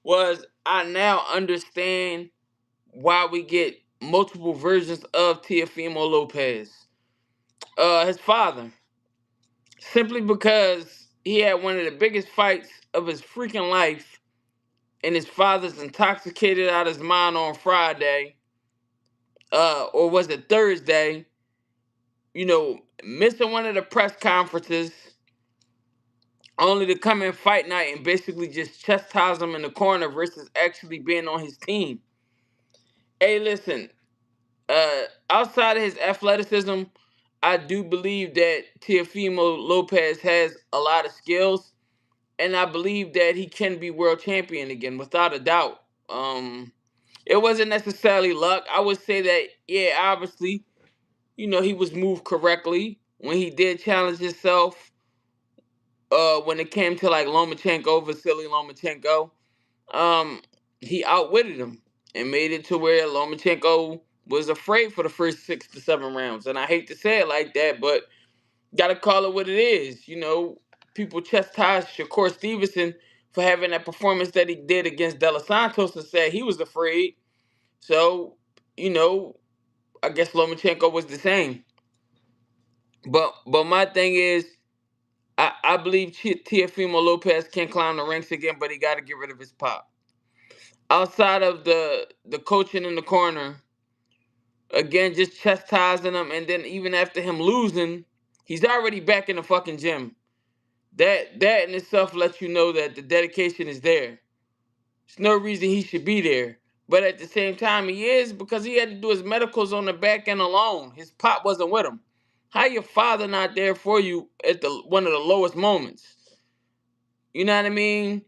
was I now understand why we get multiple versions of Teofimo Lopez. His father, simply because he had one of the biggest fights of his freaking life, and his father's intoxicated out of his mind on Friday, or was it Thursday? Missing one of the press conferences, only to come in fight night and basically just chastise him in the corner versus actually being on his team. Hey, listen, outside of his athleticism, I do believe that Teofimo Lopez has a lot of skills, and I believe that he can be world champion again, without a doubt. It wasn't necessarily luck. I would say that, yeah, obviously, he was moved correctly when he did challenge himself. When it came to like Lomachenko, Vasily Lomachenko, um, he outwitted him and made it to where Lomachenko was afraid for the first 6 to 7 rounds. And I hate to say it like that, but gotta call it what it is. People chastise Shakur Stevenson for having that performance that he did against De Los Santos and said he was afraid. So, you know, I guess Lomachenko was the same. But my thing is, I believe Teofimo Lopez can climb the ranks again, but he got to get rid of his pop. Outside of the coaching in the corner, again, just chastising him, and then even after him losing, he's already back in the fucking gym. That in itself lets you know that the dedication is there. There's no reason he should be there. But at the same time, he is, because he had to do his medicals on the back end alone. His pop wasn't with him. How your father not there for you at the one of the lowest moments? You know what I mean?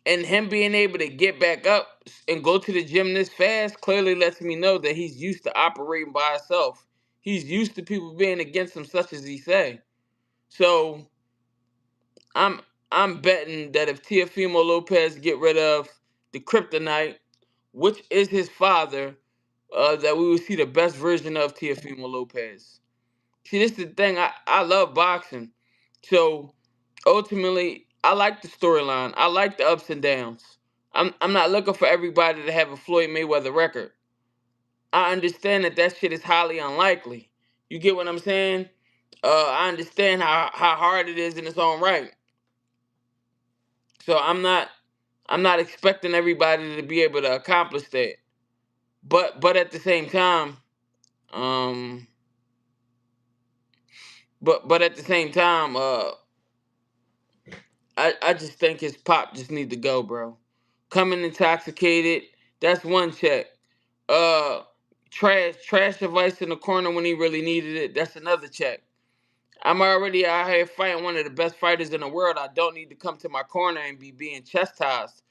And him being able to get back up and go to the gym this fast clearly lets me know that he's used to operating by himself. He's used to people being against him, such as he say. So I'm I'm betting that if Teofimo Lopez get rid of the Kryptonite, which is his father, that we will see the best version of Teofimo Lopez. See, this is the thing. I love boxing. So ultimately, I like the storyline. I like the ups and downs. I'm not looking for everybody to have a Floyd Mayweather record. I understand that shit is highly unlikely. You get what I'm saying? I understand how hard it is in its own right. So I'm not expecting everybody to be able to accomplish that. But at the same time, um, but at the same time, I just think his pop just need to go, bro. Coming intoxicated, that's one check. Uh, trash advice in the corner when he really needed it, that's another check. I'm already out here fighting one of the best fighters in the world. I don't need to come to my corner and be being chastised.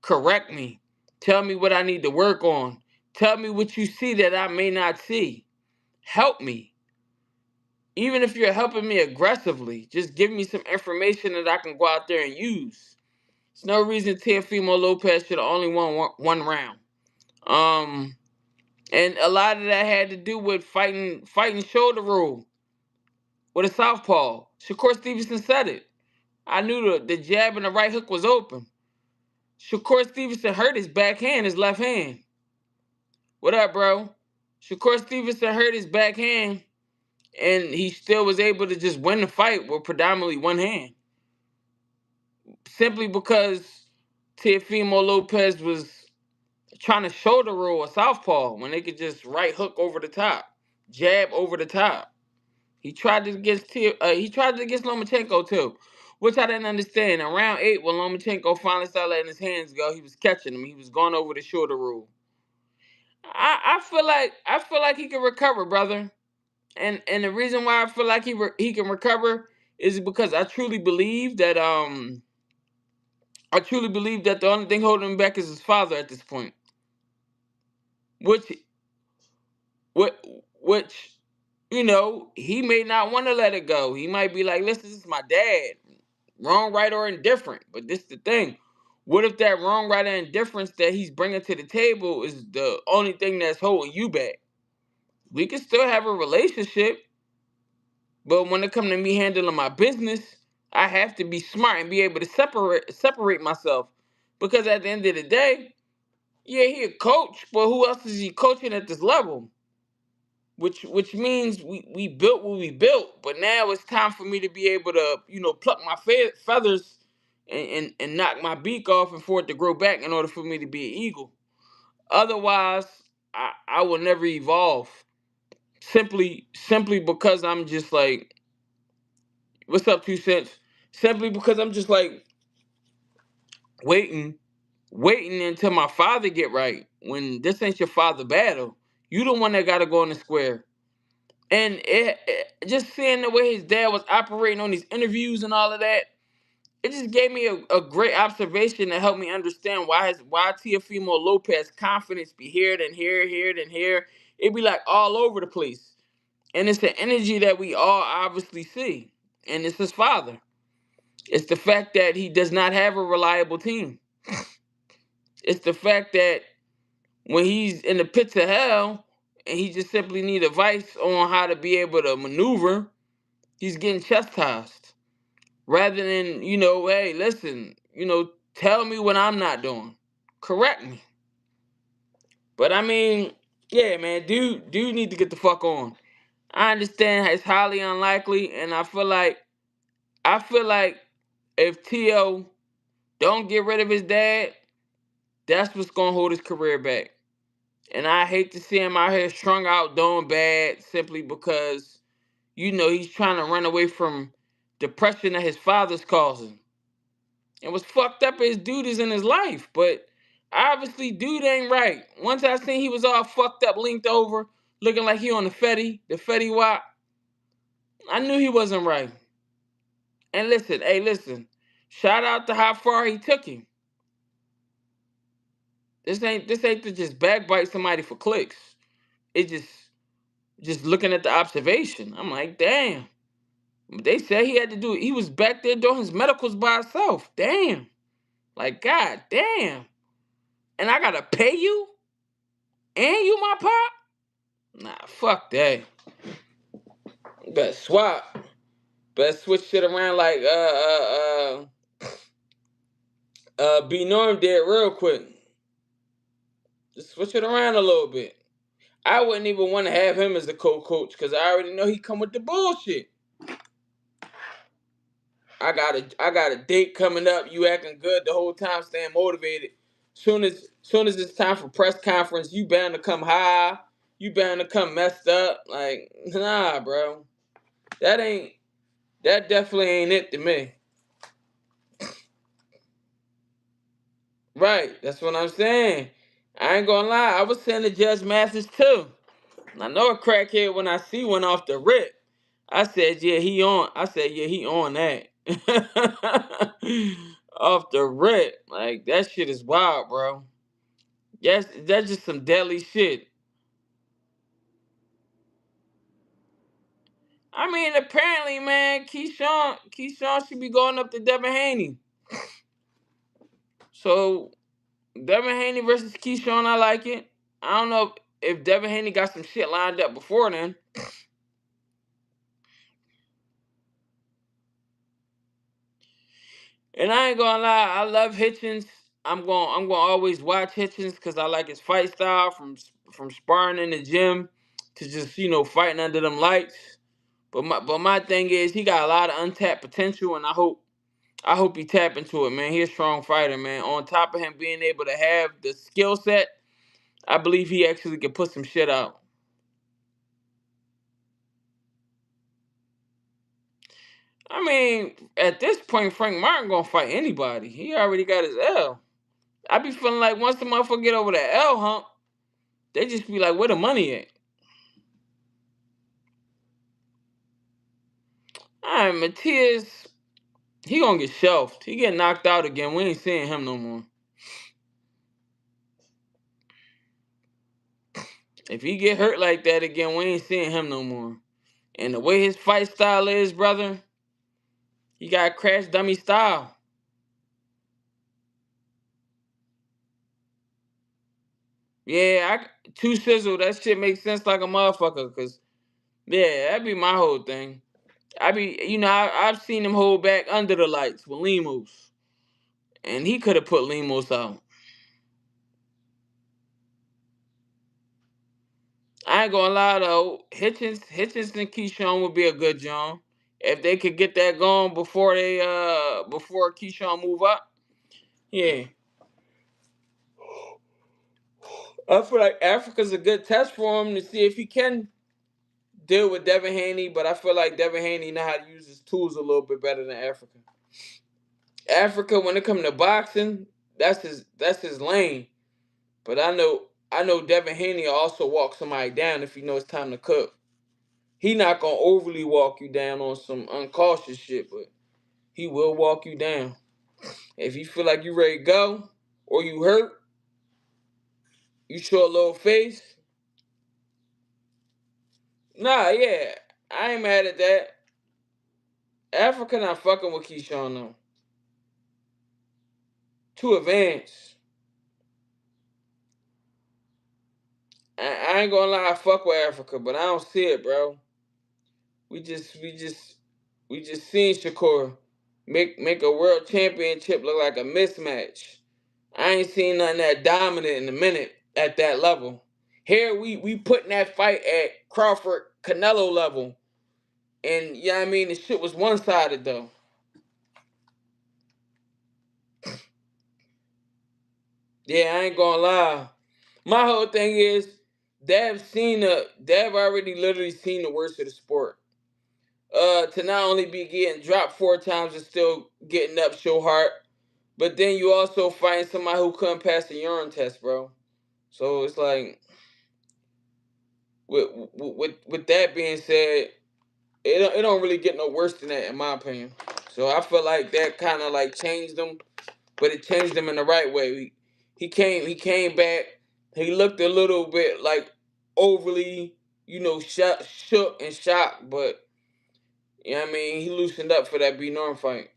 Correct me. Tell me what I need to work on. Tell me what you see that I may not see. Help me. Even if you're helping me aggressively, just give me some information that I can go out there and use. There's no reason Teofimo Lopez should have only won one round. Um, and a lot of that had to do with fighting shoulder roll with a southpaw. Shakur Stevenson said it. I knew the jab and the right hook was open. Shakur Stevenson hurt his backhand, his left hand. What up, bro? Shakur Stevenson hurt his backhand, and he still was able to just win the fight with predominantly one hand. Simply because Teofimo Lopez was trying to shoulder roll a southpaw when they could just right hook over the top, jab over the top. He tried to against Lomachenko too, which I didn't understand. In round 8, when Lomachenko finally started letting his hands go, he was catching him. He was going over the shoulder roll. I feel like he can recover, brother. And the reason why I feel like he can recover is because I truly believe that the only thing holding him back is his father at this point. Which what which he may not want to let it go. He might be like, listen, this is my dad. Wrong, right, or indifferent. But this is the thing. What if that wrong, right, or indifference that he's bringing to the table is the only thing that's holding you back? We can still have a relationship, but when it comes to me handling my business, I have to be smart and be able to separate myself. Because at the end of the day, yeah, he a coach, but who else is he coaching at this level? Which means we built what we built, but now it's time for me to be able to, pluck my feathers and knock my beak off and for it to grow back in order for me to be an eagle. Otherwise, I will never evolve. Simply because I'm just like, what's up, 2 cents? Simply because I'm just like waiting, waiting until my father get right. When this ain't your father battle, you the one that got to go in the square. And just seeing the way his dad was operating on these interviews and all of that, it just gave me a great observation to help me understand why Teofimo Lopez confidence be here then here, here then here. It be like all over the place. And it's the energy that we all obviously see. And it's his father. It's the fact that he does not have a reliable team. It's the fact that when he's in the pits of hell and he just simply need advice on how to be able to maneuver, he's getting chastised. Rather than, hey, listen, tell me what I'm not doing. Correct me. But I mean, yeah, man, dude need to get the fuck on. I understand it's highly unlikely, and I feel like if T.O. don't get rid of his dad, that's what's gonna hold his career back. And I hate to see him out here strung out doing bad simply because, he's trying to run away from depression that his father's causing. And what's fucked up is dude is in his life, but obviously dude ain't right. Once I seen he was all fucked up, linked over, looking like he on the Fetty Wap, I knew he wasn't right. And listen, hey, listen, shout out to how far he took him. This ain't to just backbite somebody for clicks. It just looking at the observation. I'm like, damn. They said he had to do it. He was back there doing his medicals by himself. Damn. Like, god damn. And I gotta pay you? And you my pop? Nah, fuck that. Better swap. Better switch shit around like B Norm did real quick. Just switch it around a little bit. I wouldn't even want to have him as the co-coach because I already know he come with the bullshit. I got a date coming up. You acting good the whole time, staying motivated. Soon as it's time for press conference, you bound to come high. You bound to come messed up. Like, nah, bro. That definitely ain't it to me. Right. That's what I'm saying. I ain't gonna lie. I was saying to Judge Mathis too. I know a crackhead when I see one off the rip. I said, yeah, he on. I said, yeah, he on that. Off the rip. Like, that shit is wild, bro. Yes, that's just some deadly shit. I mean, apparently, man, Keyshawn should be going up to Devin Haney. So, Devin Haney versus Keyshawn, I like it. I don't know if Devin Haney got some shit lined up before then. And I ain't gonna lie, I love Hitchens. I'm gonna always watch Hitchens because I like his fight style from sparring in the gym to just fighting under them lights. But my thing is he got a lot of untapped potential, and I hope he tap into it, man. He's a strong fighter, man. On top of him being able to have the skill set, I believe he actually can put some shit out. I mean, at this point, Frank Martin gonna fight anybody. He already got his L. I be feeling like once the motherfucker get over that L hump, they just be like, where the money at? Alright, Matias, he gonna get shelved. He get knocked out again. We ain't seeing him no more. If he get hurt like that again, we ain't seeing him no more. And the way his fight style is, brother, he got crash dummy style. Yeah, two sizzle. That shit makes sense like a motherfucker. Cause yeah, that'd be my whole thing. I've seen him hold back under the lights with Limos, and he could have put Lemos out. I ain't gonna lie though, Hitchens and Keyshawn would be a good John if they could get that going before Keyshawn move up. Yeah, I feel like Africa's a good test for him to see if he can deal with Devin Haney, but I feel like Devin Haney know how to use his tools a little bit better than Africa. Africa, when it comes to boxing, that's his lane. But I know Devin Haney will also walk somebody down if he knows it's time to cook. He not gonna overly walk you down on some uncautious shit, but he will walk you down. If you feel like you ready to go or you hurt, you show a little face. Nah, yeah, I ain't mad at that. Africa not fucking with Keyshawn though. Too advanced. I ain't gonna lie, I fuck with Africa, but I don't see it, bro. We just we just we just seen Shakur make a world championship look like a mismatch. I ain't seen nothing that dominant in a minute at that level. Here we putting that fight at Crawford Canelo level. And yeah, I mean the shit was one sided though. Yeah, I ain't gonna lie. My whole thing is Dev already literally seen the worst of the sport. To not only be getting dropped 4 times and still getting up so hard, but then you also find somebody who couldn't pass the urine test, bro. So it's like, with that being said, it don't really get no worse than that in my opinion. So I feel like that kind of like changed him, but it changed him in the right way. He came back. He looked a little bit like overly, shook and shocked, but you know what I mean, he loosened up for that B Norm fight.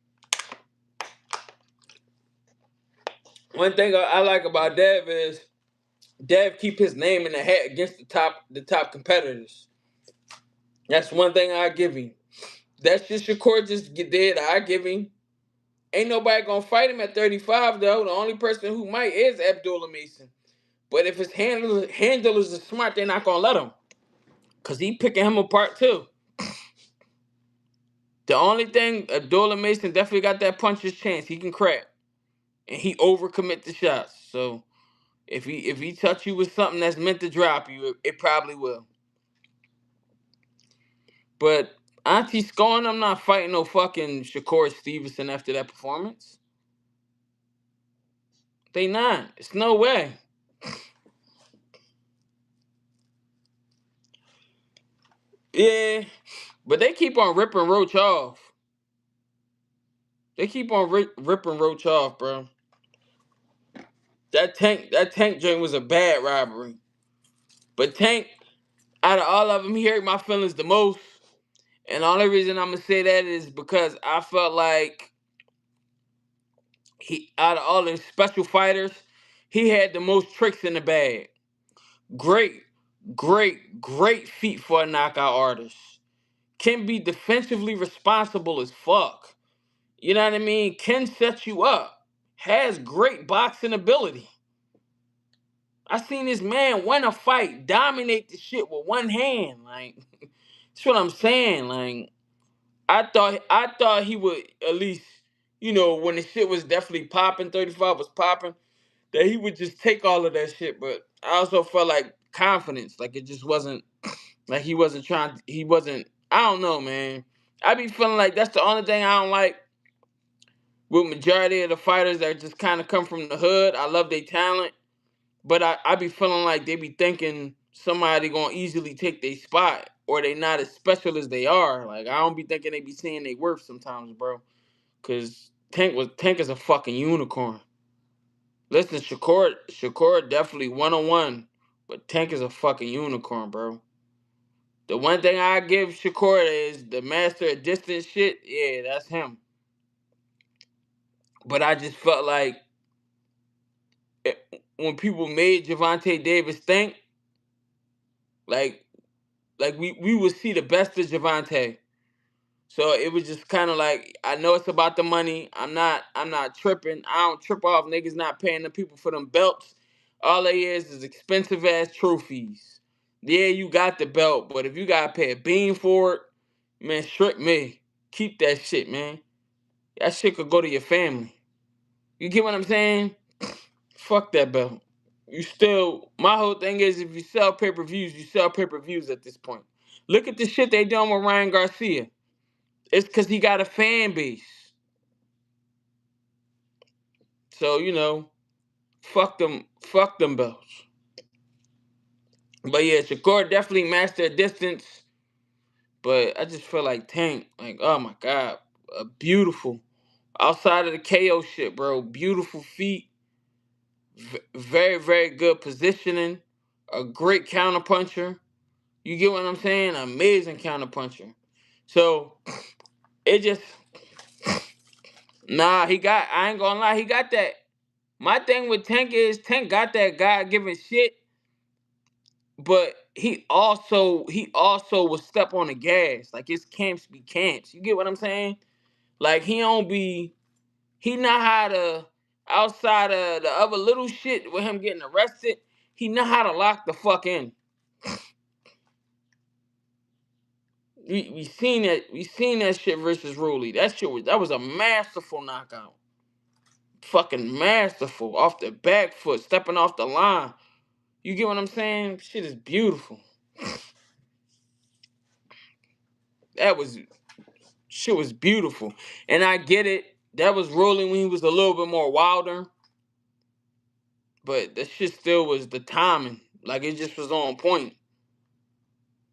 One thing I like about Dev is Dev keep his name in the hat against the top competitors. That's one thing I give him. That's just Shakur just did. I give him. Ain't nobody gonna fight him at 35 though. The only person who might is Abdullah Mason. But if his handlers are smart, they're not gonna let him. Cause he picking him apart too. The only thing Abdullah Mason definitely got that puncher's chance. He can crack. And he overcommit the shots. So if he touch you with something that's meant to drop you, it probably will. But Auntie scoring, I'm not fighting no fucking Shakur Stevenson after that performance. They not. It's no way. Yeah, but they keep on ripping Roach off. They keep on ripping Roach off, bro. That tank joint was a bad robbery. But Tank, out of all of them, he hurt my feelings the most. And the only reason I'm gonna say that is because I felt like out of all the special fighters, he had the most tricks in the bag. Great, great feat for a knockout artist. Can be defensively responsible as fuck. You know what I mean? Can set you up. Has great boxing ability. I seen this man win a fight, dominate the shit with one hand. Like, that's what I'm saying. Like, I thought he would at least, when the shit was definitely popping, 35 was popping, that he would just take all of that shit. But I also felt like confidence, like it just wasn't, like he wasn't. I don't know, man. I be feeling like that's the only thing I don't like with majority of the fighters that just kind of come from the hood. I love their talent, but I be feeling like they be thinking somebody gonna easily take their spot, or they not as special as they are. Like, I don't be thinking they be seeing their worth sometimes, bro. Cause Tank is a fucking unicorn. Listen, Shakur definitely 101, but Tank is a fucking unicorn, bro. The one thing I give Shakur is the master of distance shit. Yeah, that's him. But I just felt like when people made Javante Davis think, like we would see the best of Javante. So it was just kind of like, I know it's about the money. I'm not tripping. I don't trip off niggas not paying the people for them belts. All they is expensive ass trophies. Yeah, you got the belt, but if you gotta pay a bean for it, man, strip me. Keep that shit, man. That shit could go to your family. You get what I'm saying? Fuck that belt. You still, my whole thing is, if you sell pay-per-views, you sell pay-per-views at this point. Look at the shit they doing with Ryan Garcia. It's because he got a fan base. So, fuck them belts. But yeah, Shakur definitely mastered distance. But I just feel like Tank, like, oh my God, beautiful. Outside of the KO shit, bro, beautiful feet, very, very good positioning, a great counterpuncher. You get what I'm saying? Amazing counterpuncher. So it just, I ain't gonna lie, he got that. My thing with Tank is Tank got that God given shit, but he also will step on the gas. Like his camps be camps. You get what I'm saying? Like he know how to, outside of the other little shit with him getting arrested, he know how to lock the fuck in. We seen that shit versus Ruley. That was a masterful knockout. Fucking masterful. Off the back foot, stepping off the line. You get what I'm saying? Shit is beautiful. That was Shit was beautiful. And I get it. That was Rolling when he was a little bit more wilder. But that shit still was the timing. Like it just was on point.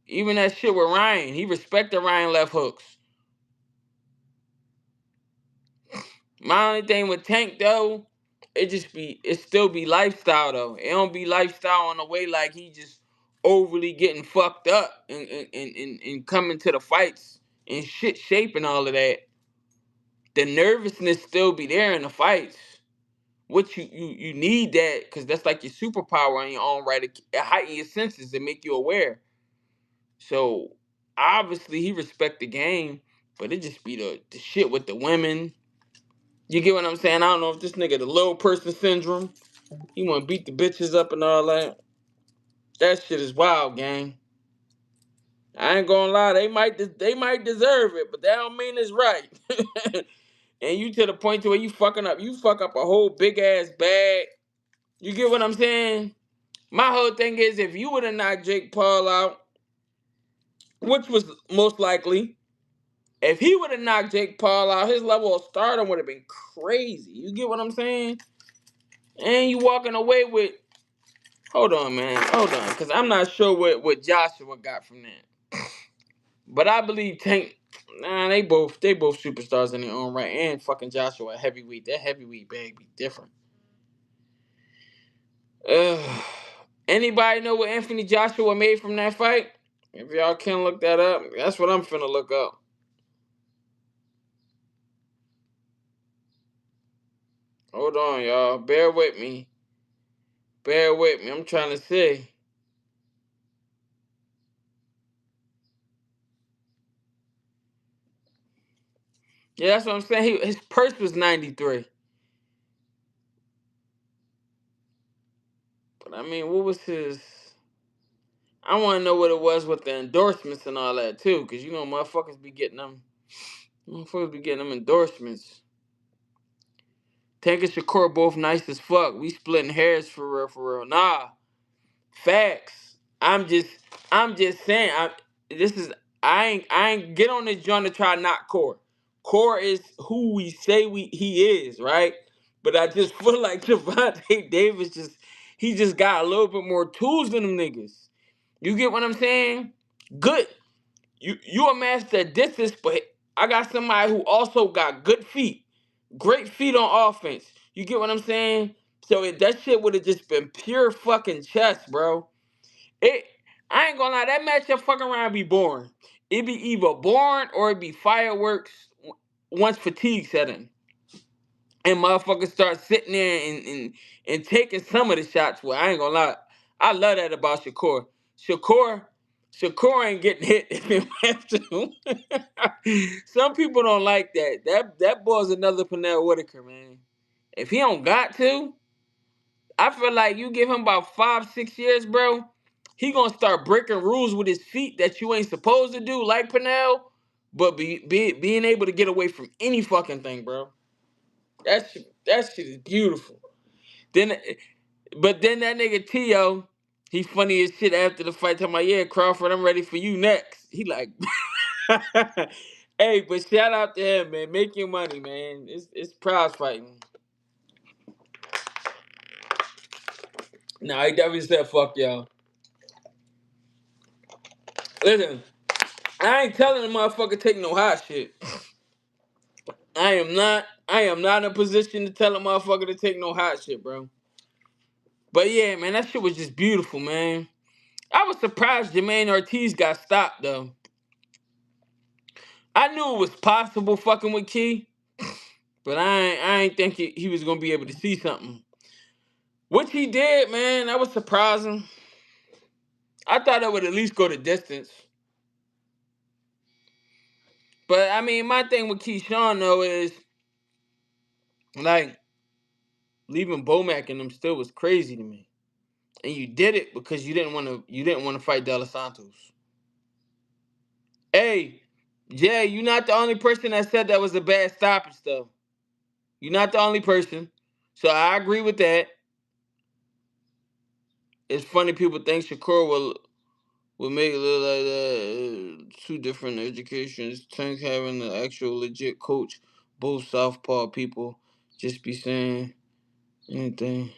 Even that shit with Ryan, he respected Ryan left hooks. My only thing with Tank though, it still be lifestyle though. It don't be lifestyle in a way like he just overly getting fucked up and coming to the fights and shit shape and all of that. The nervousness still be there in the fights. What you need that, because that's like your superpower on your own right. It heighten your senses and make you aware. So obviously he respect the game, but it just be the shit with the women. You get what I'm saying? I don't know if this nigga the little person syndrome. He want to beat the bitches up and all that. That shit is wild, gang. I ain't gonna lie, they might deserve it, but that don't mean it's right. And you to the point to where you fuck up a whole big ass bag. You get what I'm saying? My whole thing is, if you would have knocked Jake Paul out, which was most likely, if he would have knocked Jake Paul out, his level of stardom would have been crazy. You get what I'm saying? And you walking away with, hold on, man, hold on, because I'm not sure what Joshua got from that. But I believe Tank, nah, they both superstars in their own right. And fucking Joshua heavyweight. That heavyweight bag be different. Ugh. Anybody know what Anthony Joshua made from that fight? If y'all can look that up, that's what I'm finna look up. Hold on, y'all. Bear with me. Bear with me. I'm trying to see. Yeah, that's what I'm saying. His purse was 93. But I mean, what was his? I want to know what it was with the endorsements and all that too, because motherfuckers be getting them. Motherfuckers be getting them endorsements. Tank and Shakur both nice as fuck. We splitting hairs for real, for real. Nah, facts. I'm just saying. This is. I ain't get on this joint to try to knock Core. Core is who we say he is, right? But I just feel like Javante Davis he just got a little bit more tools than them niggas. You get what I'm saying? Good. You a master at distance, but I got somebody who also got good feet, great feet on offense. You get what I'm saying? So if that shit would have just been pure fucking chess, bro. It I ain't gonna lie, that matchup fucking around be boring. It be either boring or it be fireworks once fatigue set in. And motherfuckers start sitting there and taking some of the shots. Well, I ain't gonna lie. I love that about Shakur. Shakur, Shakur ain't getting hit if he have to. Some people don't like that. That boy's another Pernell Whitaker, man. If he don't got to, I feel like you give him about 5-6 years, bro. He gonna start breaking rules with his feet that you ain't supposed to do, like Pernell, but being able to get away from any fucking thing, bro. That shit is beautiful. Then, but then that nigga Tio, he funny as shit after the fight. Talking about, yeah, Crawford, I'm ready for you next. He like, hey, but shout out to him, man. Make your money, man. It's prize fighting. Nah, he definitely said fuck y'all. Listen, I ain't telling the motherfucker take no hot shit. I am not in a position to tell a motherfucker to take no hot shit, bro. But yeah, man, that shit was just beautiful, man. I was surprised Jermaine Ortiz got stopped though. I knew it was possible fucking with Key, but I ain't think he was gonna be able to see something. Which he did, man. That was surprising. I thought it would at least go the distance. But I mean, my thing with Keyshawn though is like leaving Bomac and them still was crazy to me. And you did it because you didn't want to fight De Los Santos. Hey, Jay, you're not the only person that said that was a bad stoppage though. You're not the only person. So I agree with that. It's funny people think Shakur will make it look like that. Two different educations. Tank having an actual legit coach. Both southpaw people just be saying anything.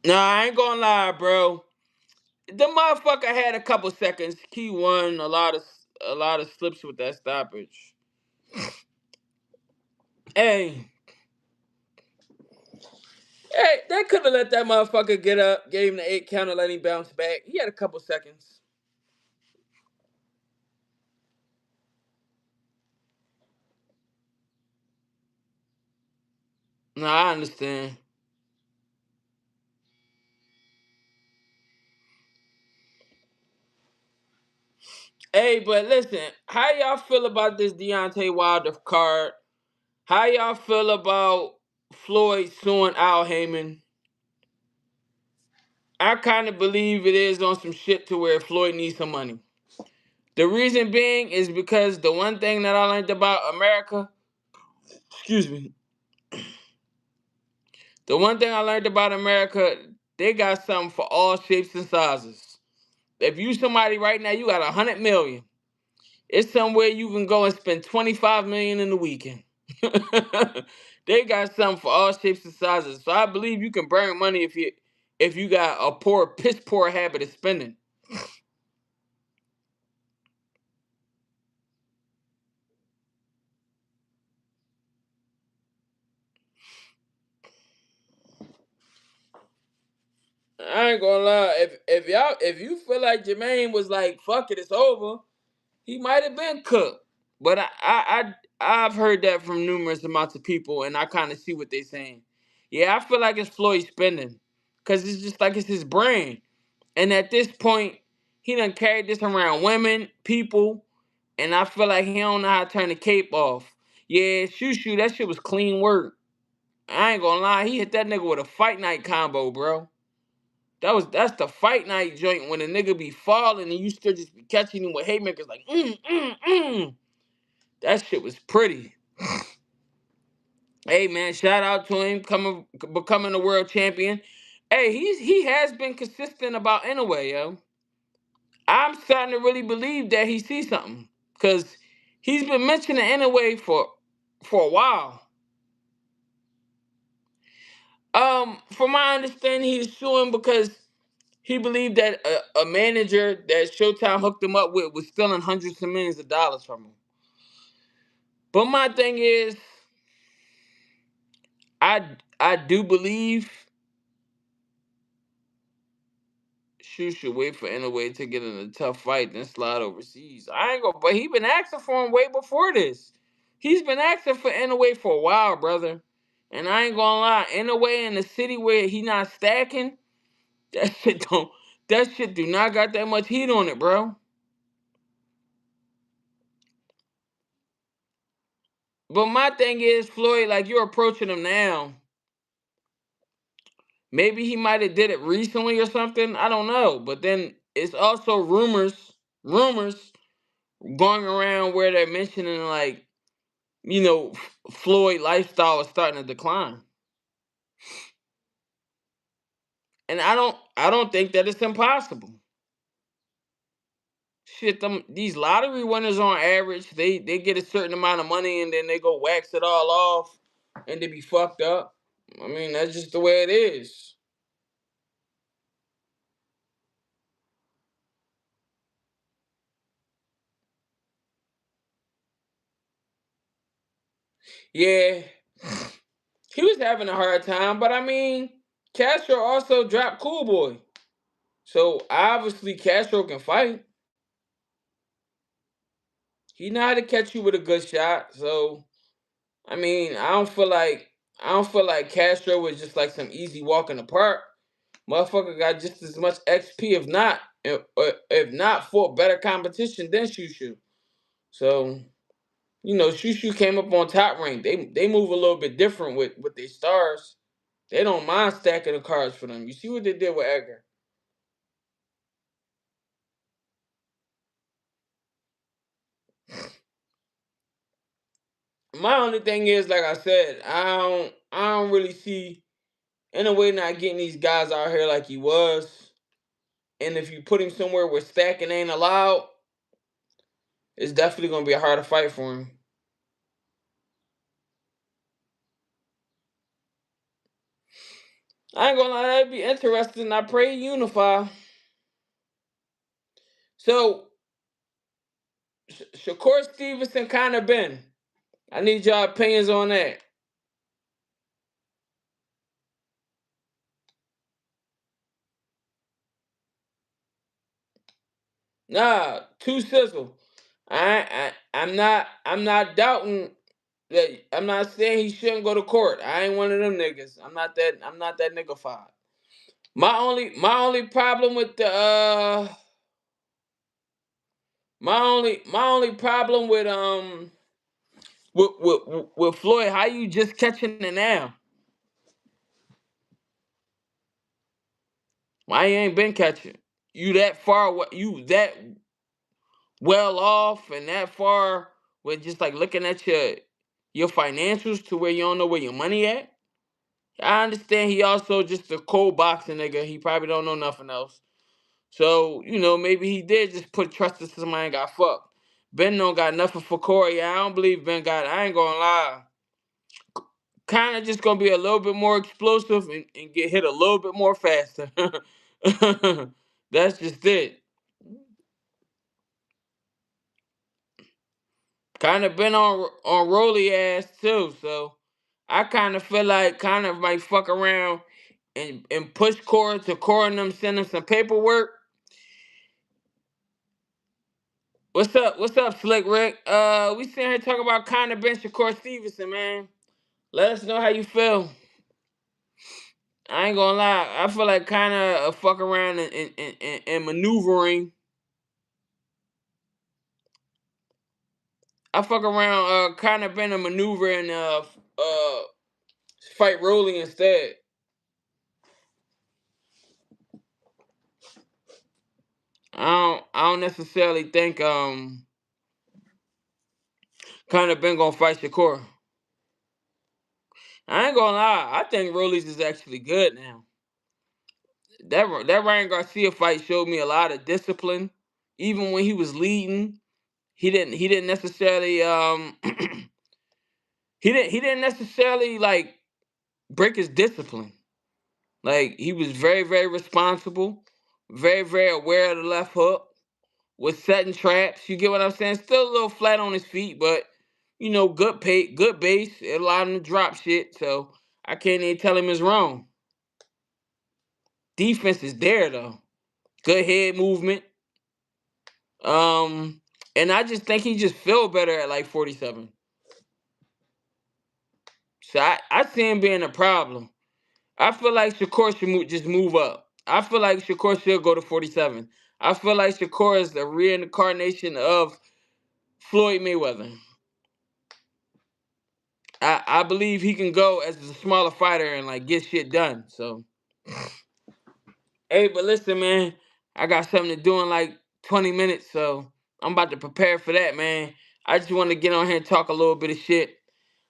Nah, I ain't gonna lie, bro. The motherfucker had a couple seconds. Key won a lot of slips with that stoppage. Hey, hey, they could have let that motherfucker get up, gave him the 8 count, and let him bounce back. He had a couple seconds. Nah, I understand. Hey, but listen, how y'all feel about this Deontay Wilder card? How y'all feel about Floyd suing Al Heyman? I kind of believe it is on some shit to where Floyd needs some money. The reason being is because the one thing that I learned about America, excuse me, the one thing I learned about America, they got something for all shapes and sizes. If you somebody right now, you got 100 million. It's somewhere you can go and spend 25 million in the weekend. They got something for all shapes and sizes. So I believe you can burn money if you got a piss poor habit of spending. I ain't gonna lie. If you feel like Jermaine was like, fuck it, it's over, he might have been cooked. But I've heard that from numerous amounts of people, and I kind of see what they're saying. Yeah, I feel like it's Floyd spending, cause it's just like it's his brain. And at this point, he done carried this around women, people, and I feel like he don't know how to turn the cape off. Yeah, shoo, that shit was clean work. I ain't gonna lie, he hit that nigga with a fight night combo, bro. That's the fight night joint when the nigga be falling and you still just be catching him with haymakers like That shit was pretty. Hey man, shout out to him becoming a world champion. Hey, he has been consistent about anyway, yo. I'm starting to really believe that he sees something. Cause he's been mentioning anyway for a while. From my understanding, he's suing because he believed that a manager that Showtime hooked him up with was stealing hundreds of millions of dollars from him. But my thing is, I do believe Shu should wait for Inoue to get in a tough fight, then slide overseas. I ain't gonna, but he been asking for him way before this. He's been asking for Inoue for a while, brother. And I ain't gonna lie, in a way, in the city where he not stacking, that shit don't. That shit do not got that much heat on it, bro. But my thing is, Floyd, like you're approaching him now. Maybe he might have did it recently or something. I don't know. But then it's also rumors going around where they're mentioning like, Floyd lifestyle is starting to decline. And I don't think that it's impossible. Shit, these lottery winners on average, they get a certain amount of money and then they go wax it all off and they be fucked up. I mean, that's just the way it is. Yeah, he was having a hard time, but I mean, Castro also dropped Cool Boy. So obviously Castro can fight. He know how to catch you with a good shot. So I mean, I don't feel like Castro was just like some easy walk in the park. Motherfucker got just as much XP, if not for better competition than Shushu. So Shushu came up on top rank. They move a little bit different with their stars. They don't mind stacking the cards for them. You see what they did with Edgar. My only thing is, like I said, I don't really see in a way not getting these guys out here like he was. And if you put him somewhere where stacking ain't allowed, it's definitely gonna be a harder fight for him. I ain't gonna lie, that'd be interesting. I pray he unify. So Shakur Stevenson kind of been. I need y'all opinions on that. Nah, too sizzle. I'm not doubting that. I'm not saying he shouldn't go to court. I ain't one of them niggas. I'm not that nigga fied. My only problem with the my only problem with Floyd, how you just catching it now? Why you ain't been catching? You that far? You that well off and that far with just like looking at your financials to where you don't know where your money at? I understand he also just a cold boxing nigga. He probably don't know nothing else. So, maybe he did just put trust in somebody and got fucked. Ben don't got nothing for Corey. I don't believe Ben got, I ain't gonna lie. Kind of just gonna be a little bit more explosive and get hit a little bit more faster. That's just it. Kind of been on Rolly ass too, so I kind of feel like kind of might fuck around and push Cora to Cora and them send him some paperwork. What's up? What's up, Slick Rick? We sitting here talking about kind of Ben Shakur Stevenson, man. Let us know how you feel. I ain't gonna lie. I feel like kind of a fuck around and maneuvering. I fuck around, kind of been a maneuver and fight Rolly instead. I don't necessarily think kind of been gonna fight Shakur. I ain't gonna lie. I think Rolly's is actually good now. That Ryan Garcia fight showed me a lot of discipline. Even when he was leading, he didn't necessarily he didn't necessarily like break his discipline. Like he was very very responsible, very very aware of the left hook, was setting traps. You get what I'm saying? Still a little flat on his feet, but good pay, good base. It allowed him to drop shit. So I can't even tell him it's wrong. Defense is there though. Good head movement. Um, and I just think he just feel better at like 47. So I see him being a problem. I feel like Shakur should just move up. I feel like Shakur should go to 47. I feel like Shakur is the reincarnation of Floyd Mayweather. I believe he can go as a smaller fighter and like get shit done. So, hey, but listen, man, I got something to do in like 20 minutes, so I'm about to prepare for that, man. I just want to get on here and talk a little bit of shit.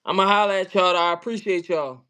I'ma holler at y'all. I appreciate y'all.